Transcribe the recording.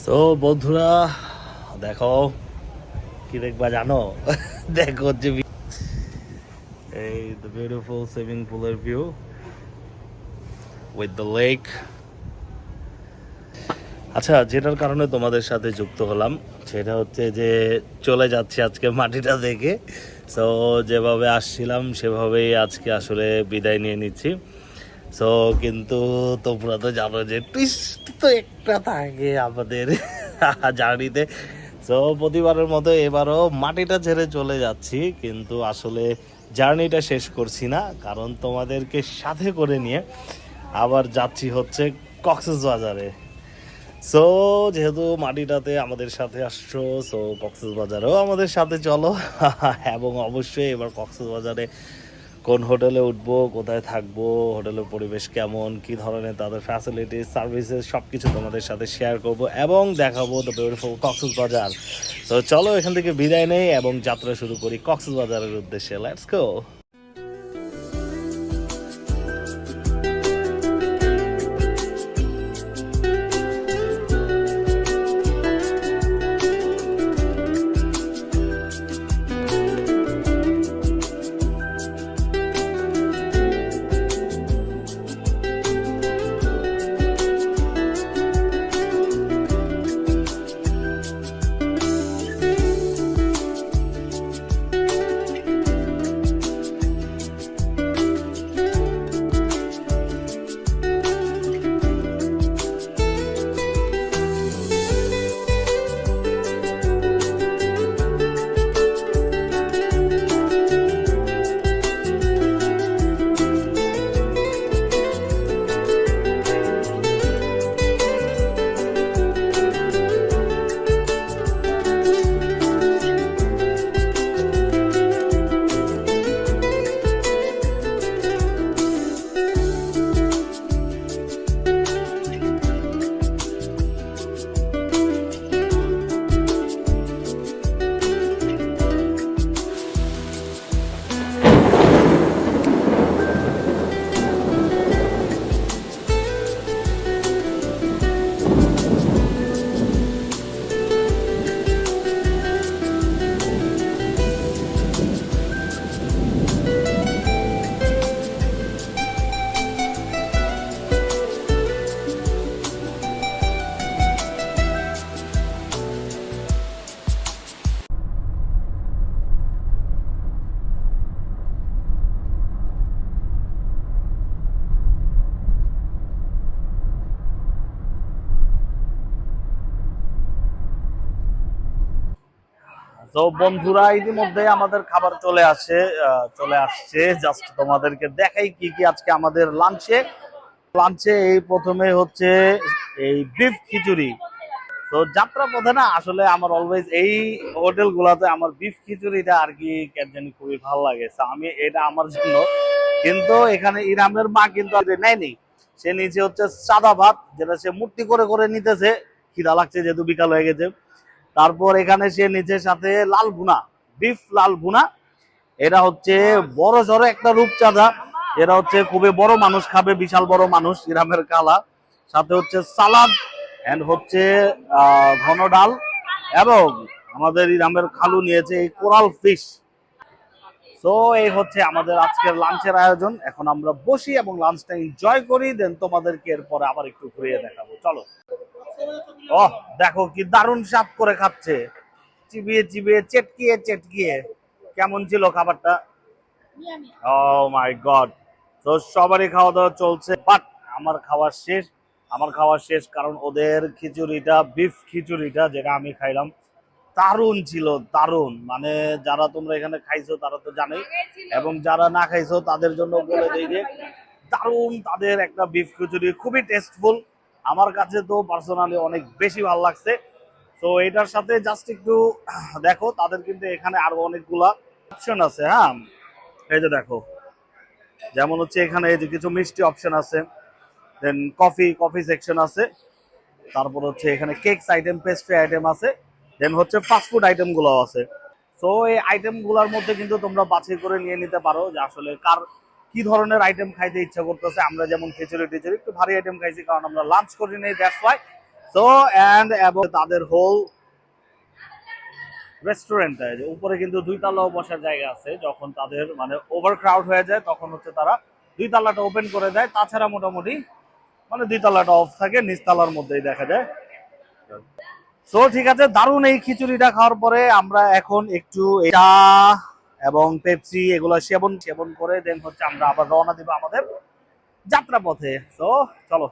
তো বন্ধুরা দেখো কি দেখবা জানো? দেখো যে এই the beautiful swimming pool view with the lake। আচ্ছা, যেটার কারণে তোমাদের সাথে যুক্ত হলাম সেটা হচ্ছে যে চলে যাচ্ছি আজকে মাটিটা দেখে। সো যেভাবে আসছিলাম সেভাবেই আজকে আসলে বিদায় নিয়ে নিচ্ছি। সো কিন্তু তোমরা তো জানো যে টুইস্ট তো একটা থাকে আমাদের জার্নিতে। সো প্রতিবারের মতো এবারও মাটিটা ছেড়ে চলে যাচ্ছি, কিন্তু আসলে জার্নিটা শেষ করছি না, কারণ তোমাদেরকে সাথে করে নিয়ে আবার যাচ্ছি হচ্ছে কক্সবাজারে। সো যেহেতু মাটিটাতে আমাদের সাথে আসছো, সো কক্সবাজারেও আমাদের সাথে চলো। এবং অবশ্যই এবার কক্সবাজারে কোন হোটেলে উঠবো, কোথায় থাকবো, হোটেলের পরিবেশ কেমন, কি ধরনের তাদের ফ্যাসিলিটিস সার্ভিসেস সব কিছু তোমাদের সাথে শেয়ার করব এবং দেখাবো দ্য বিউটিফুল কক্সবাজার। তো চলো এখান থেকে বিদায় নেই এবং যাত্রা শুরু করি কক্সবাজারের উদ্দেশ্যে। Let's go. তো বন্ধুরা ইতিমধ্যে আমাদের খাবার চলে আসছে। জাস্ট তোমাদেরকে দেখাই কি কি আজকে আমাদের লাঞ্চে এই প্রথমে হচ্ছে এই বিফ খিচুড়ি। তো যাত্রা পথে না আসলে আমার অলওয়েজ এই হোটেল গুলাতে আমার বিফ খিচুড়িটা আর কি কেন জানি খুবই ভালো লাগে। আমি এটা আমার জন্য, কিন্তু এখানে ইরামের মা কিন্তু আর নেয়নি। সে নিচে হচ্ছে সাদা ভাত, যেটা সে মূর্তি করে করে নিতেছে, খিদা লাগছে যেহেতু বিকাল হয়ে গেছে। তারপর এখানে সে নিচের সাথে লাল ভুনা, বিফ লাল ভুনা। এটা হচ্ছে বড় সড়ো একটা রূপচাঁদা, এটা হচ্ছে খুবই বড় মানুষ খাবে, বিশাল বড় মানুষ, ইরামের কালা। সাথে হচ্ছে সালাদ এন্ড হচ্ছে ঘন ডাল, এবং আমাদের ইরামের খালু নিয়েছে এই কোরাল ফিশ। তো এই হচ্ছে আমাদের আজকের লাঞ্চের আয়োজন। এখন আমরা বসি এবং লাঞ্চটা এনজয় করি, দেন তোমাদেরকে এরপরে আবার একটু ঘুরিয়ে দেখাবো। চলো। ওহ দেখো কি দারুণ স্বাদ করে খাচ্ছে, চিবিয়ে চিবিয়ে চেটকিয়ে চেটকিয়ে। কেমন ছিল খাবারটা? ও মাই গড। তো সবারই খাওয়া দাওয়া চলছে, বাট আমার খাওয়া শেষ কারণ ওদের খিচুড়িটা, বিফ খিচুড়িটা যেটা আমি খাইলাম, দারুণ ছিল, দারুণ। মানে যারা তোমরা এখানে খাইছো তারা তো জানোই, এবং যারা না খাইছো তাদের জন্য বলে দিই যে দারুণ তাদের একটা বিফ খিচুড়ি, খুবই টেস্টফুল। আমার কাছে তো পার্সোনালি অনেক বেশি ভালো লাগছে। তো এটার সাথে জাস্ট একটু দেখো, তাদের কিন্তু এখানে আরো অনেকগুলা অপশন আছে। হ্যাঁ, এই যে দেখো, যেমন হচ্ছে এখানে এই যে কিছু মিষ্টি অপশন আছে, দেন কফি সেকশন আছে, তারপর হচ্ছে এখানে কেকস আইটেম, পেস্ট্রি আইটেম আছে, দেন হচ্ছে ফাস্টফুড আইটেম গুলো আছে। তো এই আইটেম গুলার মধ্যে কিন্তু তোমরা বাছাই করে নিয়ে নিতে পারো যে আসলে কার কি ধরনের আইটেম খাইতে ইচ্ছা করতেছে। আমরা যেমন খিচুড়ি টিচুড়ি একটু ভারী আইটেম খাইছি, কারণ আমরা লাঞ্চ করি নেই, দ্যাটস ওয়াই। তো এন্ড এবং তাদের হোল রেস্টুরেন্ট উপরে কিন্তু 2 তলাও বসার জায়গা আছে, যখন তাদের মানে ওভার ক্রাউড হয়ে যায় তখন হচ্ছে তারা 2 তলাটা ওপেন করে দেয়, তাছাড়া মোটামুটি মানে 2 তলাটা অফ থাকে, নিচ তলার মধ্যেই দেখা যায়। সো ঠিক আছে, দারুণ এই খিচুড়িটা খাওয়ার পরে আমরা এখন একটু চা এবং পেপসি এগুলো সেবন সেবন করে দেন হচ্ছে আমরা আবার রওনা দিব আমাদের যাত্রা পথে। তো চলো।